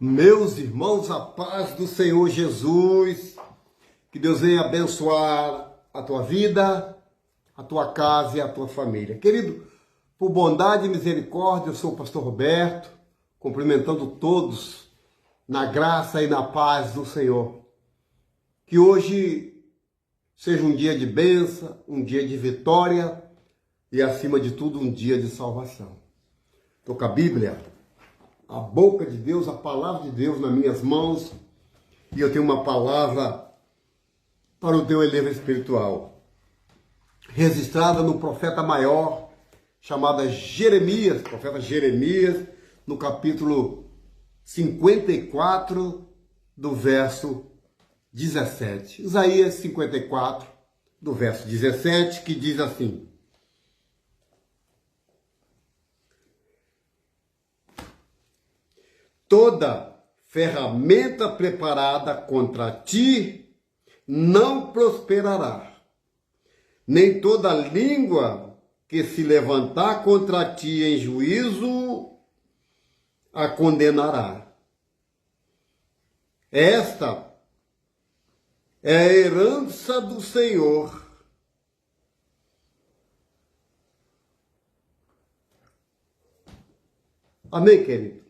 Meus irmãos, a paz do Senhor Jesus, que Deus venha abençoar a tua vida, a tua casa e a tua família. Querido, por bondade e misericórdia, eu sou o pastor Roberto, cumprimentando todos na graça e na paz do Senhor. Que hoje seja um dia de bênção, um dia de vitória e, acima de tudo, um dia de salvação. Estou com a Bíblia, a boca de Deus, a palavra de Deus nas minhas mãos, e eu tenho uma palavra para o teu elevo espiritual, registrada no profeta maior, chamada Jeremias, profeta Jeremias, no capítulo 54, do verso 17. Isaías 54, do verso 17, que diz assim: toda ferramenta preparada contra ti não prosperará, nem toda língua que se levantar contra ti em juízo a condenará. Esta é a herança do Senhor. Amém, querido?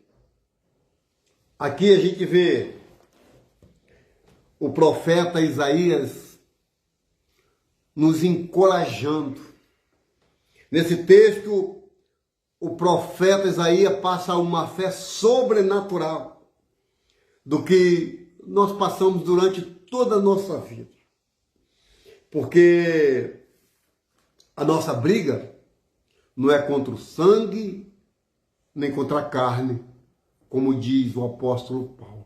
Aqui a gente vê o profeta Isaías nos encorajando. Nesse texto, o profeta Isaías passa uma fé sobrenatural do que nós passamos durante toda a nossa vida. Porque a nossa briga não é contra o sangue, nem contra a carne, como diz o apóstolo Paulo.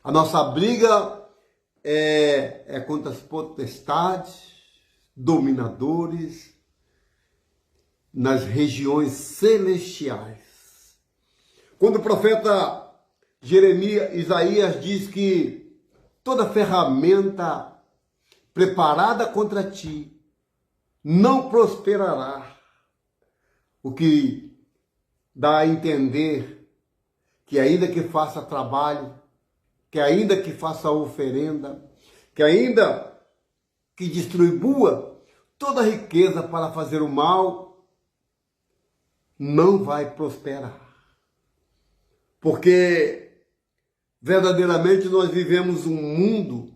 A nossa briga é contra as potestades, dominadores, nas regiões celestiais. Quando o profeta Isaías diz que toda ferramenta preparada contra ti não prosperará, o que dá a entender que ainda que faça trabalho, que ainda que faça oferenda, que ainda que distribua toda a riqueza para fazer o mal, não vai prosperar. Porque verdadeiramente nós vivemos um mundo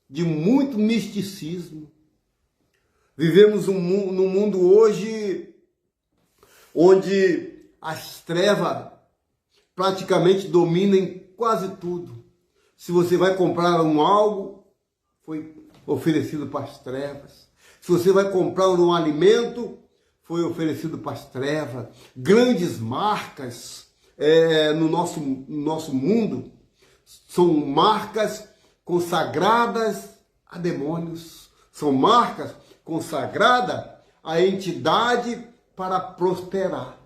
de muito misticismo. Vivemos num mundo hoje onde as trevas praticamente dominam em quase tudo. Se você vai comprar algo, foi oferecido para as trevas. Se você vai comprar um alimento, foi oferecido para as trevas. Grandes marcas no nosso mundo são marcas consagradas a demônios. São marcas consagradas a entidade para prosperar.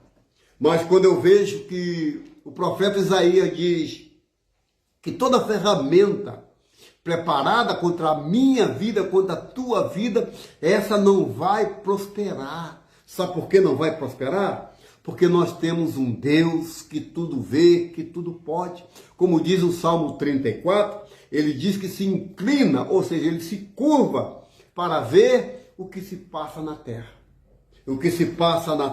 Mas quando eu vejo que o profeta Isaías diz que toda ferramenta preparada contra a minha vida, contra a tua vida, essa não vai prosperar. Sabe por que não vai prosperar? Porque nós temos um Deus que tudo vê, que tudo pode. Como diz o Salmo 34, ele diz que se inclina, ou seja, ele se curva para ver o que se passa na terra. O que se passa na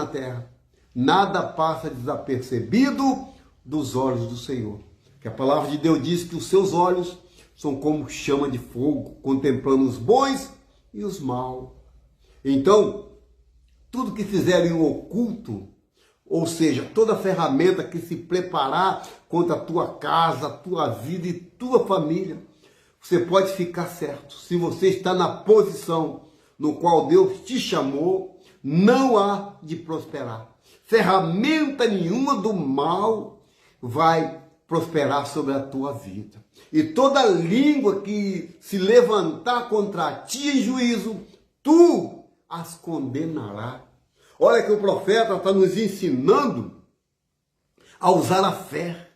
terra, nada passa desapercebido dos olhos do Senhor. Que a palavra de Deus diz que os seus olhos são como chama de fogo, contemplando os bons e os maus. Então, tudo que fizerem oculto, ou seja, toda ferramenta que se preparar contra a tua casa, a tua vida e tua família, você pode ficar certo. Se você está na posição no qual Deus te chamou, não há de prosperar. Ferramenta nenhuma do mal vai prosperar sobre a tua vida. E toda língua que se levantar contra ti em juízo, tu as condenarás. Olha que o profeta está nos ensinando a usar a fé,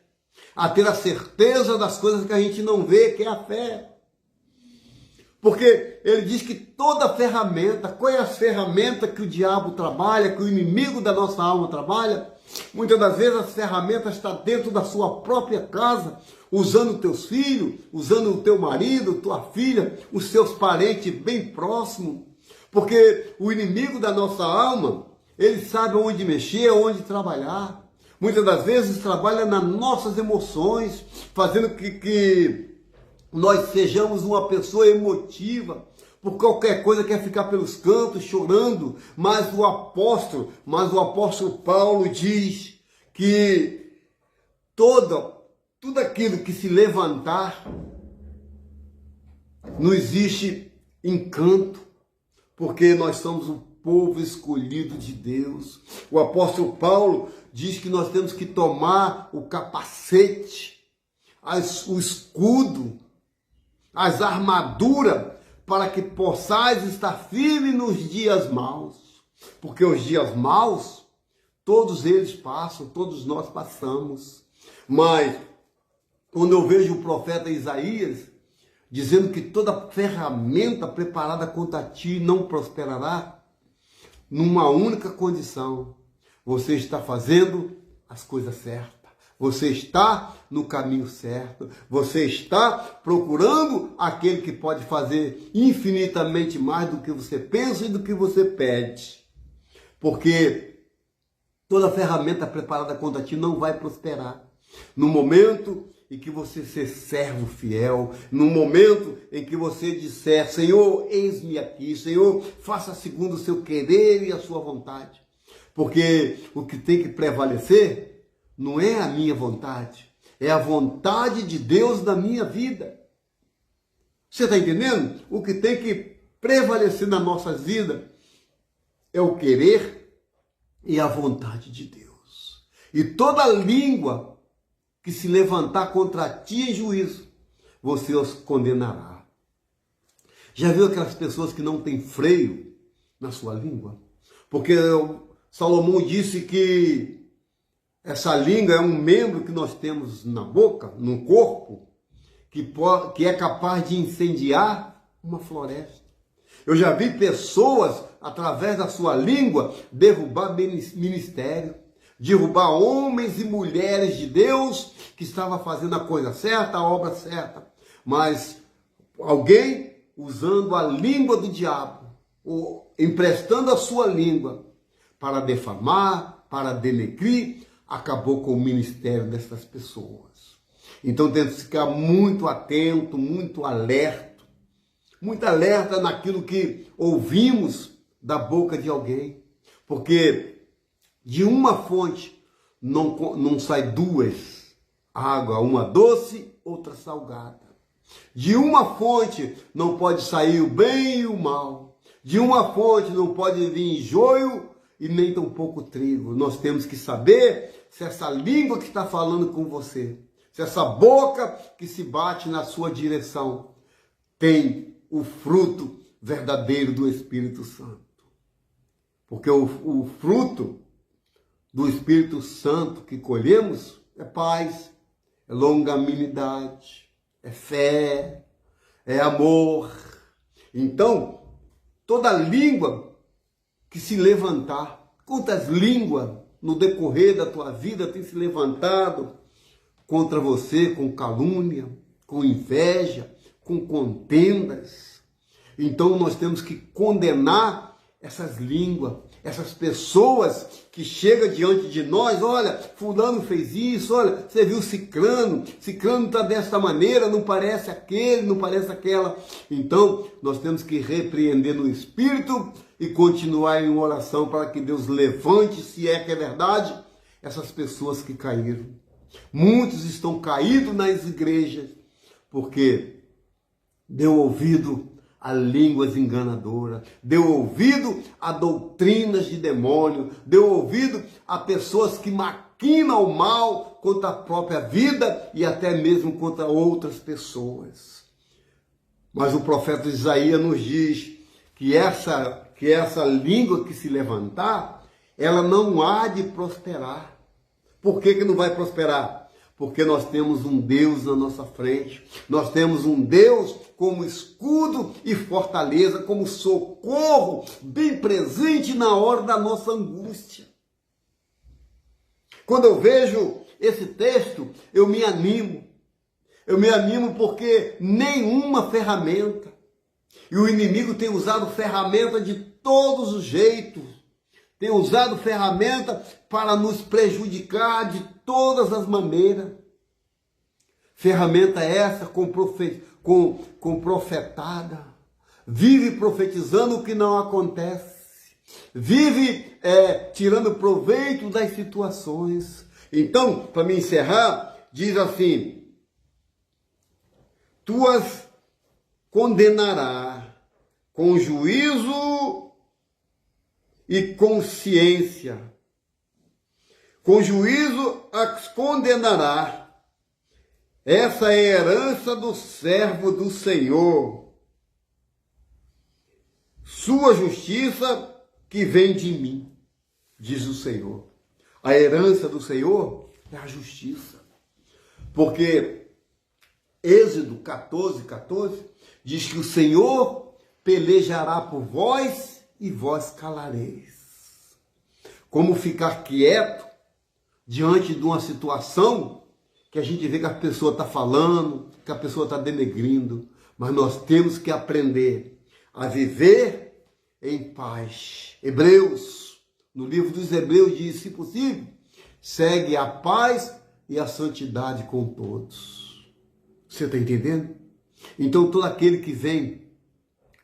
a ter a certeza das coisas que a gente não vê, que é a fé. Porque ele diz que toda ferramenta, qual é a ferramenta que o diabo trabalha, que o inimigo da nossa alma trabalha? Muitas das vezes as ferramentas estão dentro da sua própria casa, usando teus filhos, usando o teu marido, tua filha, os seus parentes bem próximos. Porque o inimigo da nossa alma, ele sabe onde mexer, onde trabalhar. Muitas das vezes trabalha nas nossas emoções, fazendo que nós sejamos uma pessoa emotiva. Por qualquer coisa quer ficar pelos cantos chorando, mas o apóstolo Paulo diz que tudo aquilo que se levantar, não existe encanto, porque nós somos o povo escolhido de Deus. O apóstolo Paulo diz que nós temos que tomar o capacete, o escudo, as armaduras, para que possais estar firme nos dias maus. Porque os dias maus, todos eles passam, todos nós passamos. Mas, quando eu vejo o profeta Isaías dizendo que toda ferramenta preparada contra ti não prosperará, numa única condição: você está fazendo as coisas certas. Você está no caminho certo, você está procurando aquele que pode fazer infinitamente mais do que você pensa e do que você pede. Porque toda ferramenta preparada contra ti não vai prosperar. No momento em que você ser servo fiel, no momento em que você disser: Senhor, eis-me aqui, Senhor, faça segundo o seu querer e a sua vontade. Porque o que tem que prevalecer não é a minha vontade, é a vontade de Deus na minha vida. Você está entendendo? O que tem que prevalecer nas nossas vidas é o querer e a vontade de Deus. E toda língua que se levantar contra ti em juízo, você os condenará. Já viu aquelas pessoas que não têm freio na sua língua? Porque Salomão disse que essa língua é um membro que nós temos na boca, no corpo, que é capaz de incendiar uma floresta. Eu já vi pessoas, através da sua língua, derrubar ministério, derrubar homens e mulheres de Deus que estavam fazendo a coisa certa, a obra certa. Mas alguém usando a língua do diabo, ou emprestando a sua língua para defamar, para denegrir, acabou com o ministério dessas pessoas. Então temos que ficar muito atento, muito alerta naquilo que ouvimos da boca de alguém. Porque de uma fonte não sai duas água, uma doce, outra salgada. De uma fonte não pode sair o bem e o mal. De uma fonte não pode vir joio e nem tampouco trigo. Nós temos que saber se essa língua que está falando com você, se essa boca que se bate na sua direção, tem o fruto verdadeiro do Espírito Santo. Porque o fruto do Espírito Santo que colhemos é paz, é longanimidade, é fé, é amor. Então, toda língua que se levantar, quantas línguas no decorrer da tua vida tem se levantado contra você com calúnia, com inveja, com contendas? Então nós temos que condenar essas línguas, essas pessoas que chegam diante de nós: olha, fulano fez isso, olha, você viu ciclano está desta maneira, não parece aquele, não parece aquela. Então nós temos que repreender no Espírito e continuar em oração para que Deus levante, se é que é verdade, essas pessoas que caíram. Muitos estão caídos nas igrejas porque deu ouvido a línguas enganadoras, deu ouvido a doutrinas de demônio, deu ouvido a pessoas que maquinam o mal contra a própria vida e até mesmo contra outras pessoas. Mas o profeta Isaías nos diz que essa língua que se levantar, ela não há de prosperar. Por que não vai prosperar? Porque nós temos um Deus na nossa frente. Nós temos um Deus como escudo e fortaleza, como socorro bem presente na hora da nossa angústia. Quando eu vejo esse texto, eu me animo. Eu me animo porque nenhuma ferramenta, e o inimigo tem usado ferramenta de todos os jeitos, tem usado ferramenta para nos prejudicar de todas as maneiras. Ferramenta essa com profetada, vive profetizando o que não acontece, vive tirando proveito das situações. Então, para me encerrar, diz assim: tu as condenarás com juízo e consciência. Com juízo as condenará. Essa é a herança do servo do Senhor. Sua justiça que vem de mim, diz o Senhor. A herança do Senhor é a justiça. Porque Êxodo 14:14 diz que o Senhor pelejará por vós e vós calareis. Como ficar quieto diante de uma situação que a gente vê que a pessoa está falando, que a pessoa está denegrindo, mas nós temos que aprender a viver em paz. Hebreus, no livro dos Hebreus diz, se possível, segue a paz e a santidade com todos. Você está entendendo? Então todo aquele que vem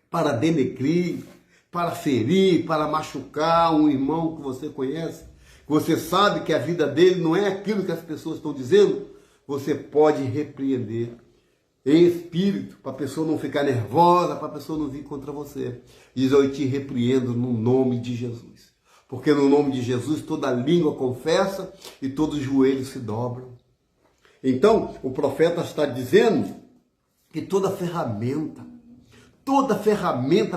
para denegrir, para ferir, para machucar um irmão que você conhece, você sabe que a vida dele não é aquilo que as pessoas estão dizendo, você pode repreender em espírito, para a pessoa não ficar nervosa, para a pessoa não vir contra você. Diz, eu te repreendo no nome de Jesus. Porque no nome de Jesus toda língua confessa e todos os joelhos se dobram. Então, o profeta está dizendo que toda ferramenta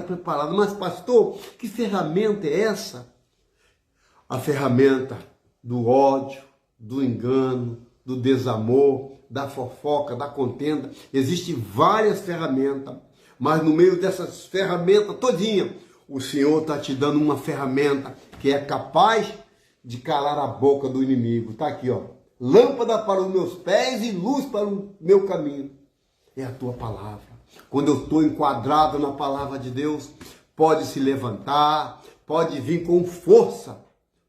preparada, mas pastor, que ferramenta é essa? A ferramenta do ódio, do engano, do desamor, da fofoca, da contenda. Existem várias ferramentas, mas no meio dessas ferramentas todinha, o Senhor está te dando uma ferramenta que é capaz de calar a boca do inimigo. Está aqui, ó. Lâmpada para os meus pés e luz para o meu caminho. É a tua palavra. Quando eu estou enquadrado na palavra de Deus, pode se levantar, pode vir com força,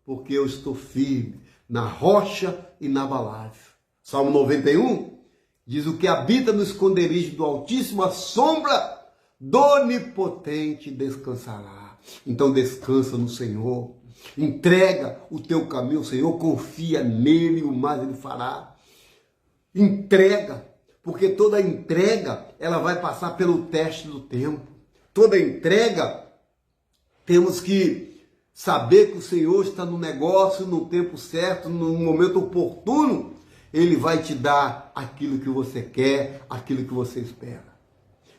porque eu estou firme na rocha inabalável. Salmo 91 diz, o que habita no esconderijo do Altíssimo, a sombra do Onipotente descansará. Então descansa no Senhor, entrega o teu caminho ao Senhor, confia nele e o mais ele fará. Entrega, porque toda entrega ela vai passar pelo teste do tempo. Toda entrega temos que saber que o Senhor está no negócio, no tempo certo, no momento oportuno, Ele vai te dar aquilo que você quer, aquilo que você espera.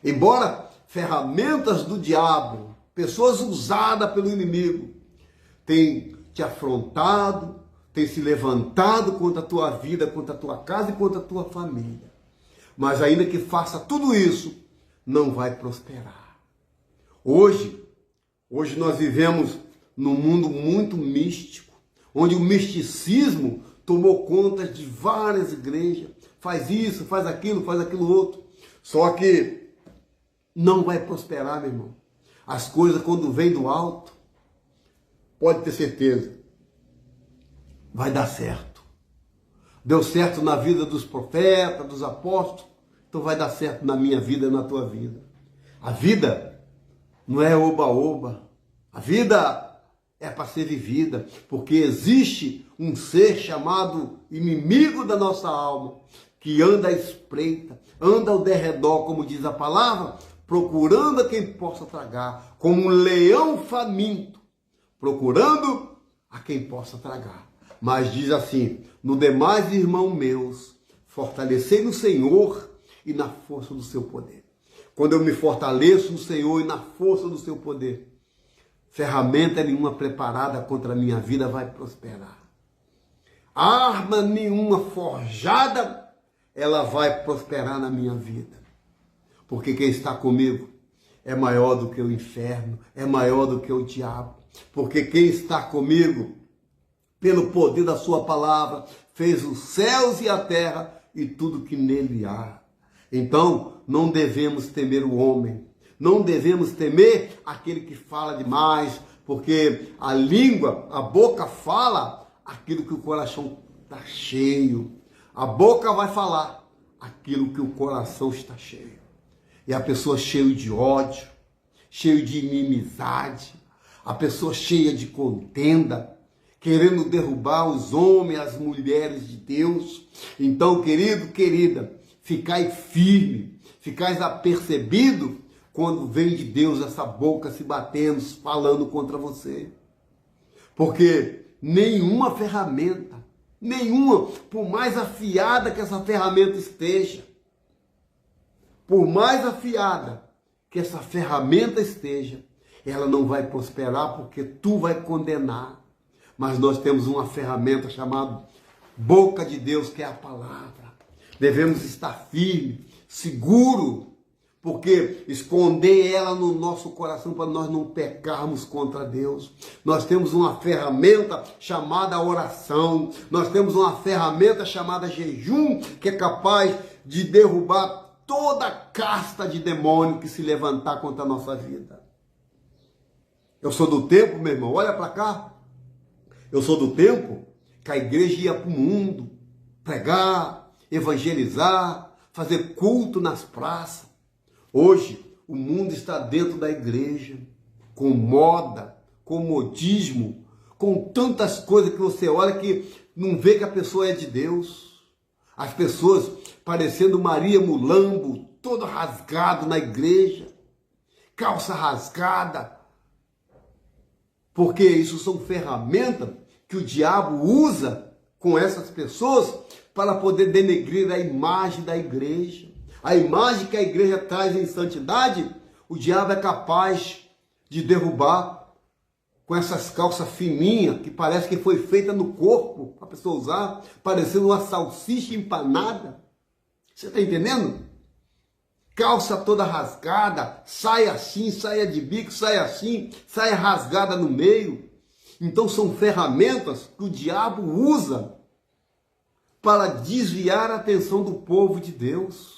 Embora ferramentas do diabo, pessoas usadas pelo inimigo, tenham te afrontado, tenham se levantado contra a tua vida, contra a tua casa e contra a tua família. Mas ainda que faça tudo isso, não vai prosperar. Hoje nós vivemos num mundo muito místico, onde o misticismo tomou conta de várias igrejas, faz isso, faz aquilo outro. Só que não vai prosperar, meu irmão. As coisas quando vêm do alto, pode ter certeza, vai dar certo. Deu certo na vida dos profetas, dos apóstolos, então vai dar certo na minha vida e na tua vida. A vida não é oba-oba, a vida é para ser vivida, porque existe um ser chamado inimigo da nossa alma, que anda à espreita, anda ao derredor, como diz a palavra, procurando a quem possa tragar, como um leão faminto, procurando a quem possa tragar. Mas diz assim, no demais, irmãos meus, fortalecei no Senhor e na força do seu poder. Quando eu me fortaleço no Senhor e na força do seu poder, ferramenta nenhuma preparada contra a minha vida vai prosperar. Arma nenhuma forjada, ela vai prosperar na minha vida. Porque quem está comigo é maior do que o inferno, é maior do que o diabo. Porque quem está comigo pelo poder da sua palavra, fez os céus e a terra e tudo que nele há. Então, não devemos temer o homem, não devemos temer aquele que fala demais, porque a língua, a boca fala aquilo que o coração está cheio. A boca vai falar aquilo que o coração está cheio. E a pessoa cheia de ódio, cheia de inimizade, a pessoa cheia de contenda, querendo derrubar os homens, as mulheres de Deus. Então, querido, querida, ficai firme, ficais apercebido quando vem de Deus essa boca se batendo, falando contra você. Porque nenhuma ferramenta, nenhuma, por mais afiada que essa ferramenta esteja, por mais afiada que essa ferramenta esteja, ela não vai prosperar porque tu vai condenar. Mas nós temos uma ferramenta chamada boca de Deus, que é a palavra. Devemos estar firme, seguro, porque esconder ela no nosso coração para nós não pecarmos contra Deus. Nós temos uma ferramenta chamada oração, nós temos uma ferramenta chamada jejum, que é capaz de derrubar toda casta de demônio que se levantar contra a nossa vida. Eu sou do tempo, meu irmão, olha para cá. Eu sou do tempo que a igreja ia para o mundo, pregar, evangelizar, fazer culto nas praças. Hoje, o mundo está dentro da igreja, com moda, com modismo, com tantas coisas que você olha que não vê que a pessoa é de Deus. As pessoas parecendo Maria Mulambo, todo rasgado na igreja, calça rasgada, porque isso são ferramentas que o diabo usa com essas pessoas para poder denegrir a imagem da igreja. A imagem que a igreja traz em santidade, o diabo é capaz de derrubar com essas calças fininhas, que parece que foi feita no corpo, para a pessoa usar, parecendo uma salsicha empanada. Você está entendendo? Calça toda rasgada, saia assim, saia de bico, saia assim, saia rasgada no meio. Então são ferramentas que o diabo usa para desviar a atenção do povo de Deus,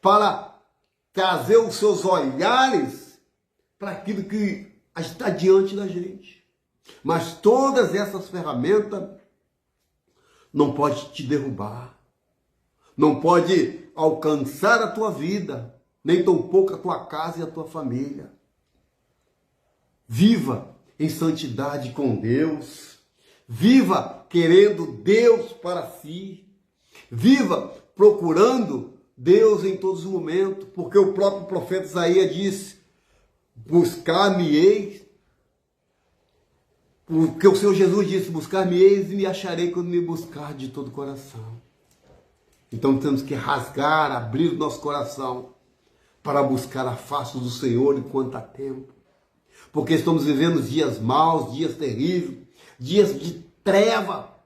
para trazer os seus olhares para aquilo que está diante da gente. Mas todas essas ferramentas não podem te derrubar, não pode alcançar a tua vida, nem tampouco a tua casa e a tua família. Viva em santidade com Deus, viva querendo Deus para si, viva procurando Deus em todos os momentos, porque o próprio profeta Isaías disse: buscar-me-eis, porque o Senhor Jesus disse: buscar-me-eis e me acharei quando me buscar de todo o coração. Então temos que rasgar, abrir o nosso coração para buscar a face do Senhor enquanto há tempo. Porque estamos vivendo dias maus, dias terríveis, dias de treva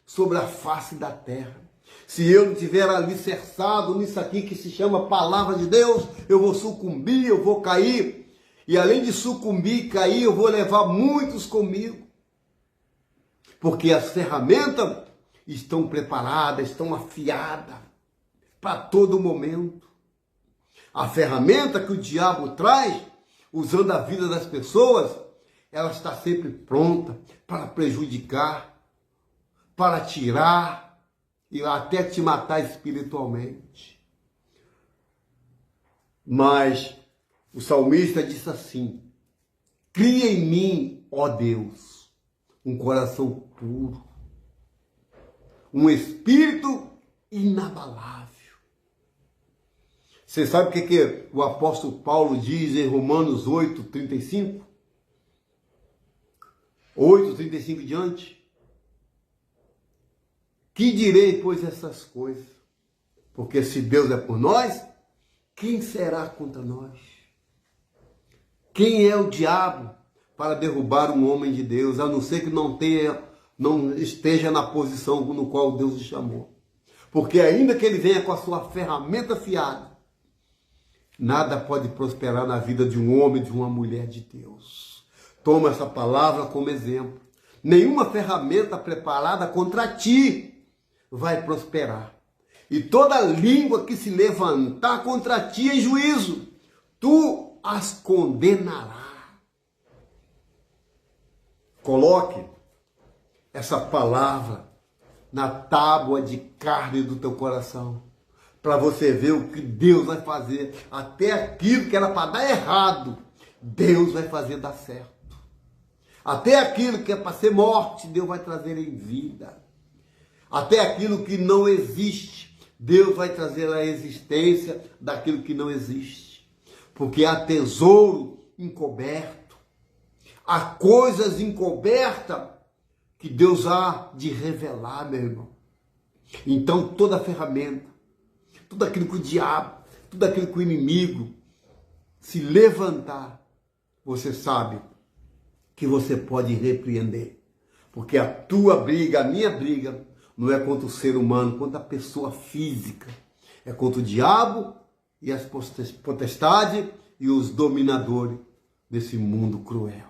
sobre a face da terra. Se eu não estiver alicerçado nisso aqui que se chama palavra de Deus, eu vou sucumbir, eu vou cair. E além de sucumbir e cair, eu vou levar muitos comigo. Porque as ferramentas estão preparadas, estão afiadas para todo momento. A ferramenta que o diabo traz, usando a vida das pessoas, ela está sempre pronta para prejudicar, para tirar e até te matar espiritualmente. Mas o salmista disse assim: cria em mim, ó Deus, um coração puro, um espírito inabalável. Você sabe o que o apóstolo Paulo diz em Romanos 8:35? 8:35 em diante? Que direi, pois, essas coisas? Porque se Deus é por nós, quem será contra nós? Quem é o diabo para derrubar um homem de Deus, a não ser que não esteja na posição no qual Deus o chamou? Porque ainda que ele venha com a sua ferramenta afiada, nada pode prosperar na vida de um homem, de uma mulher de Deus. Toma essa palavra como exemplo. nenhuma ferramenta preparada contra ti vai prosperar. E toda língua que se levantar contra ti em juízo, tu as condenarás. Coloque essa palavra na tábua de carne do teu coração, para você ver o que Deus vai fazer. Até aquilo que era para dar errado, Deus vai fazer dar certo. Até aquilo que é para ser morte, Deus vai trazer em vida. Até aquilo que não existe, Deus vai trazer a existência daquilo que não existe. Porque há tesouro encoberto, há coisas encobertas que Deus há de revelar, meu irmão. Então toda ferramenta, tudo aquilo que o diabo, tudo aquilo que o inimigo se levantar, você sabe que você pode repreender. Porque a tua briga, a minha briga, não é contra o ser humano, contra a pessoa física. É contra o diabo e as potestades e os dominadores desse mundo cruel.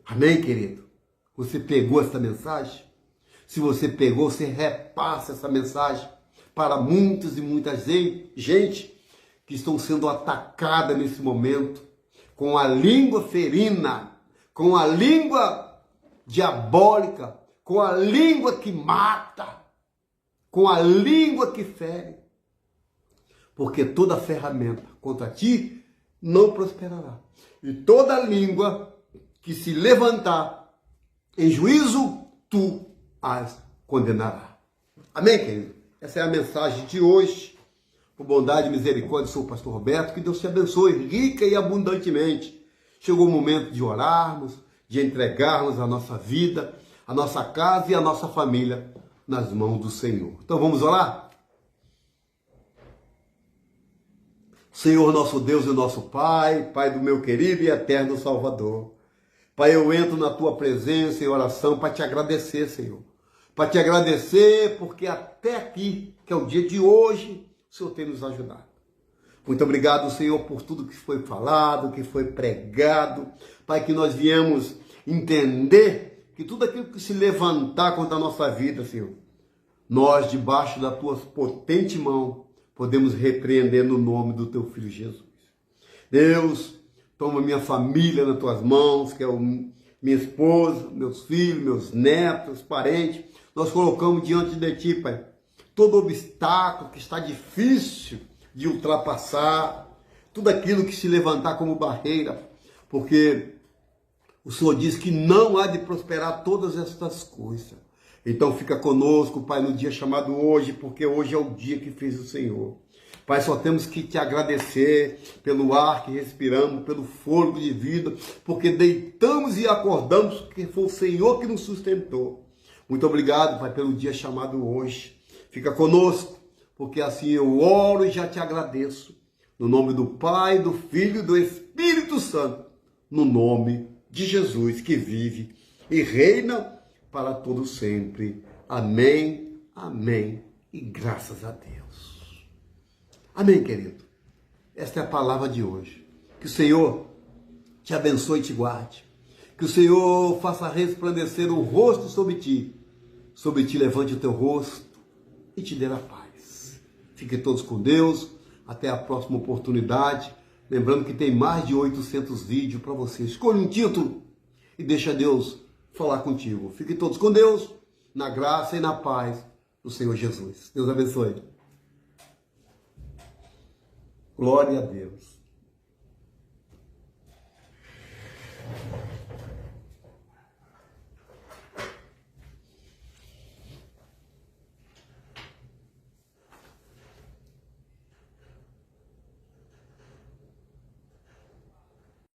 Amém, querido? Você pegou essa mensagem? Se você pegou, você repassa essa mensagem para muitas e muita gente que estão sendo atacada nesse momento com a língua ferina, com a língua diabólica, com a língua que mata, com a língua que fere. Porque toda ferramenta contra ti não prosperará. E toda língua que se levantar em juízo, tu as condenarás. Amém, querido? Essa é a mensagem de hoje. Por bondade e misericórdia, sou o pastor Roberto. Que Deus te abençoe rica e abundantemente. Chegou o momento de orarmos, de entregarmos a nossa vida, a nossa casa e a nossa família nas mãos do Senhor. Então vamos orar? Senhor, nosso Deus e nosso Pai, Pai do meu querido e eterno Salvador. Pai, eu entro na tua presença em oração para te agradecer, Senhor. Para te agradecer porque até aqui, que é o dia de hoje, o Senhor tem nos ajudado. Muito obrigado, Senhor, por tudo que foi falado, que foi pregado. Pai, que nós viemos entender que tudo aquilo que se levantar contra a nossa vida, Senhor, nós, debaixo da tua potente mão, podemos repreender no nome do teu Filho Jesus. Deus, toma minha família nas tuas mãos, que é minha esposa, meus filhos, meus netos, parentes. Nós colocamos diante de ti, Pai, todo obstáculo que está difícil de ultrapassar, tudo aquilo que se levantar como barreira, porque o Senhor diz que não há de prosperar todas estas coisas. Então fica conosco, Pai, no dia chamado hoje, porque hoje é o dia que fez o Senhor. Pai, só temos que te agradecer pelo ar que respiramos, pelo fôlego de vida, porque deitamos e acordamos, porque foi o Senhor que nos sustentou. Muito obrigado, Pai, pelo dia chamado hoje. Fica conosco, porque assim eu oro e já te agradeço. No nome do Pai, do Filho e do Espírito Santo. No nome de Jesus, que vive e reina para todo sempre. Amém, amém e graças a Deus. Amém, querido? Esta é a palavra de hoje. Que o Senhor te abençoe e te guarde. Que o Senhor faça resplandecer o rosto sobre ti levante o teu rosto e te dê a paz. Fiquem todos com Deus. Até a próxima oportunidade. Lembrando que tem mais de 800 vídeos para você. Escolha um título e deixa Deus falar contigo. Fiquem todos com Deus, na graça e na paz do Senhor Jesus. Deus abençoe. Glória a Deus.